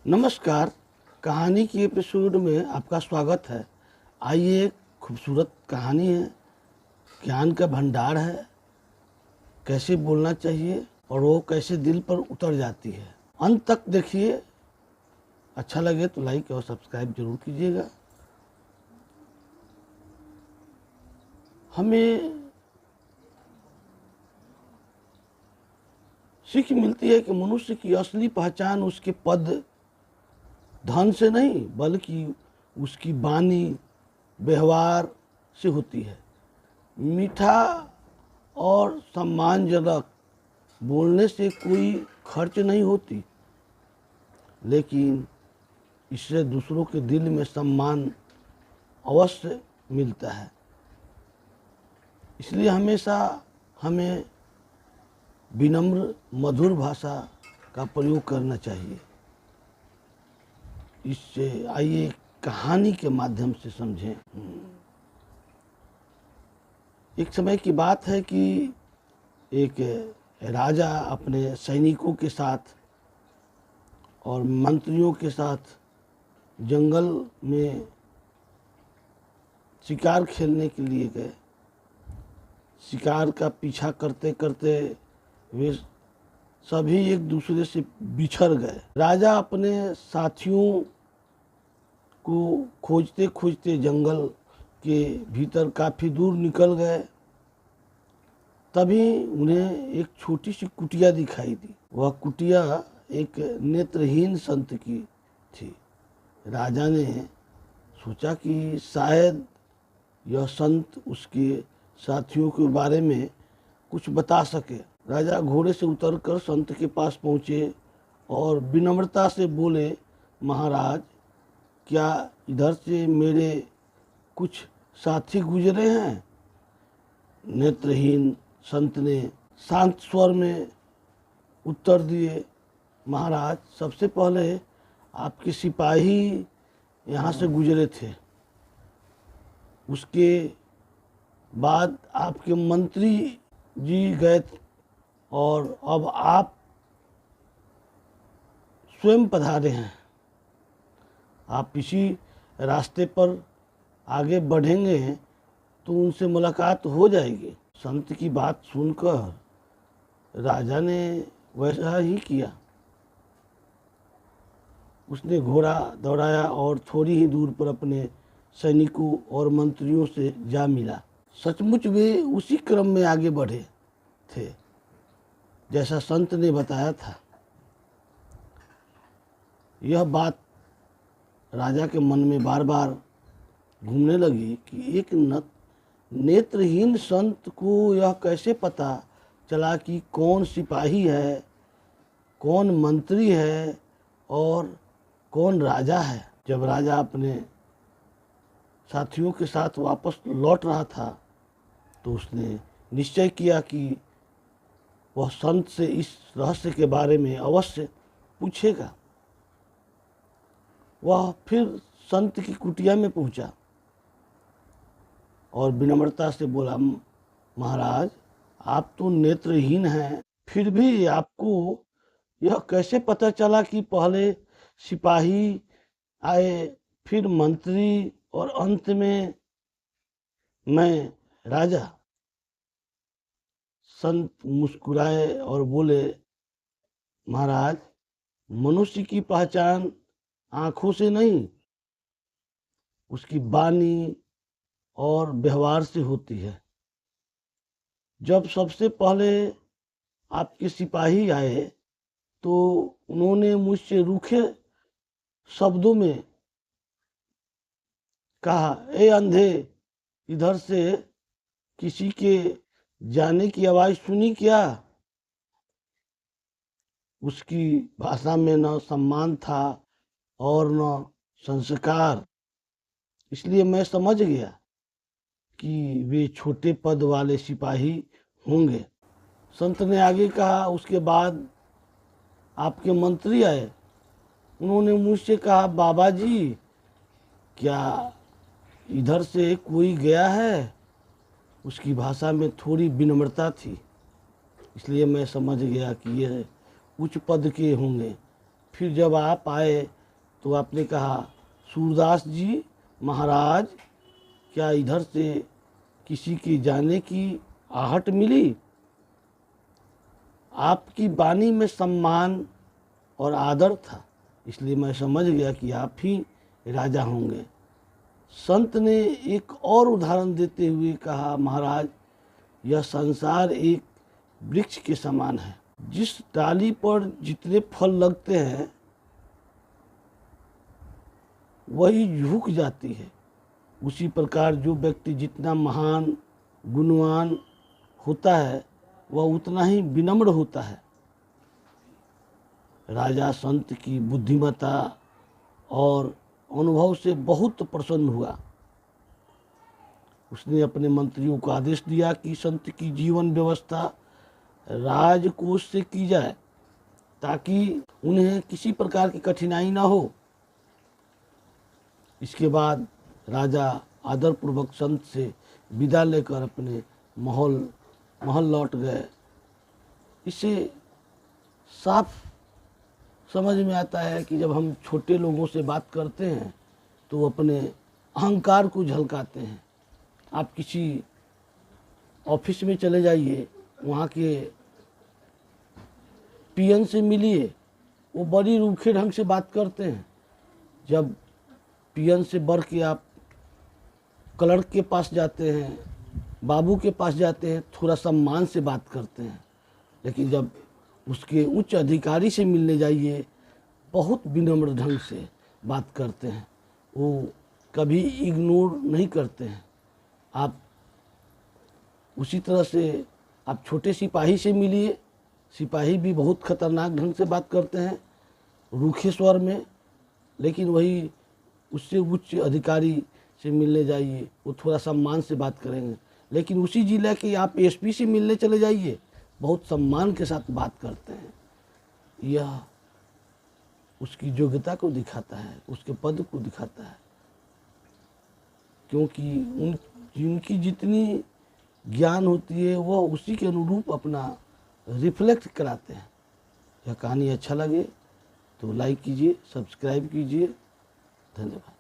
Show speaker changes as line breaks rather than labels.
नमस्कार। कहानी की एपिसोड में आपका स्वागत है। आइए, एक खूबसूरत कहानी है, ज्ञान का भंडार है, कैसे बोलना चाहिए और वो कैसे दिल पर उतर जाती है। अंत तक देखिए, अच्छा लगे तो लाइक और सब्सक्राइब जरूर कीजिएगा। हमें सीख मिलती है कि मनुष्य की असली पहचान उसके पद धन से नहीं बल्कि उसकी वाणी व्यवहार से होती है। मीठा और सम्मानजनक बोलने से कोई खर्च नहीं होती, लेकिन इससे दूसरों के दिल में सम्मान अवश्य मिलता है। इसलिए हमेशा हमें विनम्र मधुर भाषा का प्रयोग करना चाहिए। इससे आइए कहानी के माध्यम से समझें। एक समय की बात है कि एक राजा अपने सैनिकों के साथ और मंत्रियों के साथ जंगल में शिकार खेलने के लिए गए। शिकार का पीछा करते करते वे सभी एक दूसरे से बिछड़ गए। राजा अपने साथियों को खोजते खोजते जंगल के भीतर काफ़ी दूर निकल गए। तभी उन्हें एक छोटी सी कुटिया दिखाई दी। वह कुटिया एक नेत्रहीन संत की थी। राजा ने सोचा कि शायद यह संत उसके साथियों के बारे में कुछ बता सके। राजा घोड़े से उतरकर संत के पास पहुँचे और विनम्रता से बोले, महाराज, क्या इधर से मेरे कुछ साथी गुजरे हैं? नेत्रहीन संत ने शांत स्वर में उत्तर दिए, महाराज, सबसे पहले आपके सिपाही यहाँ से गुजरे थे, उसके बाद आपके मंत्री जी गए और अब आप स्वयं पधारे हैं। आप इसी रास्ते पर आगे बढ़ेंगे तो उनसे मुलाकात हो जाएगी। संत की बात सुनकर राजा ने वैसा ही किया। उसने घोड़ा दौड़ाया और थोड़ी ही दूर पर अपने सैनिकों और मंत्रियों से जा मिला। सचमुच वे उसी क्रम में आगे बढ़े थे जैसा संत ने बताया था। यह बात राजा के मन में बार बार घूमने लगी कि एक नेत्रहीन संत को यह कैसे पता चला कि कौन सिपाही है, कौन मंत्री है और कौन राजा है। जब राजा अपने साथियों के साथ वापस लौट रहा था तो उसने निश्चय किया कि वह संत से इस रहस्य के बारे में अवश्य पूछेगा। वह फिर संत की कुटिया में पहुंचा और विनम्रता से बोला, महाराज, आप तो नेत्रहीन हैं, फिर भी आपको यह कैसे पता चला कि पहले सिपाही आए, फिर मंत्री और अंत में मैं राजा? संत मुस्कुराए और बोले, महाराज, मनुष्य की पहचान आंखों से नहीं, उसकी वाणी और व्यवहार से होती है। जब सबसे पहले आपके सिपाही आए तो उन्होंने मुझसे रूखे शब्दों में कहा, ए अंधे, इधर से किसी के जाने की आवाज़ सुनी क्या? उसकी भाषा में न सम्मान था और न संस्कार। इसलिए मैं समझ गया कि वे छोटे पद वाले सिपाही होंगे। संत ने आगे कहा, उसके बाद आपके मंत्री आए। उन्होंने मुझसे कहा, बाबा जी, क्या इधर से कोई गया है? उसकी भाषा में थोड़ी विनम्रता थी। इसलिए मैं समझ गया कि ये उच्च पद के होंगे। फिर जब आप आए तो आपने कहा, सूरदास जी महाराज, क्या इधर से किसी के जाने की आहट मिली? आपकी वाणी में सम्मान और आदर था, इसलिए मैं समझ गया कि आप ही राजा होंगे। संत ने एक और उदाहरण देते हुए कहा, महाराज, यह संसार एक वृक्ष के समान है। जिस डाली पर जितने फल लगते हैं वही झुक जाती है। उसी प्रकार जो व्यक्ति जितना महान गुणवान होता है वह उतना ही विनम्र होता है। राजा संत की बुद्धिमत्ता और अनुभव से बहुत प्रसन्न हुआ। उसने अपने मंत्रियों को आदेश दिया कि संत की जीवन व्यवस्था राजकोष से की जाए ताकि उन्हें किसी प्रकार की कठिनाई ना हो। इसके बाद राजा आदरपूर्वक संत से विदा लेकर अपने महल लौट गए। इससे साफ समझ में आता है कि जब हम छोटे लोगों से बात करते हैं तो वो अपने अहंकार को झलकाते हैं। आप किसी ऑफिस में चले जाइए, वहाँ के पीएन से मिलिए, वो बड़ी रूखे ढंग से बात करते हैं। जब पीएन से बढ़ के आप क्लर्क के पास जाते हैं, बाबू के पास जाते हैं, थोड़ा सम्मान से बात करते हैं। लेकिन जब उसके उच्च अधिकारी से मिलने जाइए, बहुत विनम्र ढंग से बात करते हैं, वो कभी इग्नोर नहीं करते हैं। आप उसी तरह से आप छोटे सिपाही से मिलिए, सिपाही भी बहुत खतरनाक ढंग से बात करते हैं, रूखे स्वर में। लेकिन वही उससे उच्च अधिकारी से मिलने जाइए, वो थोड़ा सम्मान से बात करेंगे। लेकिन उसी जिले के आप एसपी से मिलने चले जाइए, बहुत सम्मान के साथ बात करते हैं। यह उसकी योग्यता को दिखाता है, उसके पद को दिखाता है, क्योंकि उनकी जितनी ज्ञान होती है वह उसी के अनुरूप अपना रिफ्लेक्ट कराते हैं। यह कहानी अच्छा लगे तो लाइक कीजिए, सब्सक्राइब कीजिए। धन्यवाद।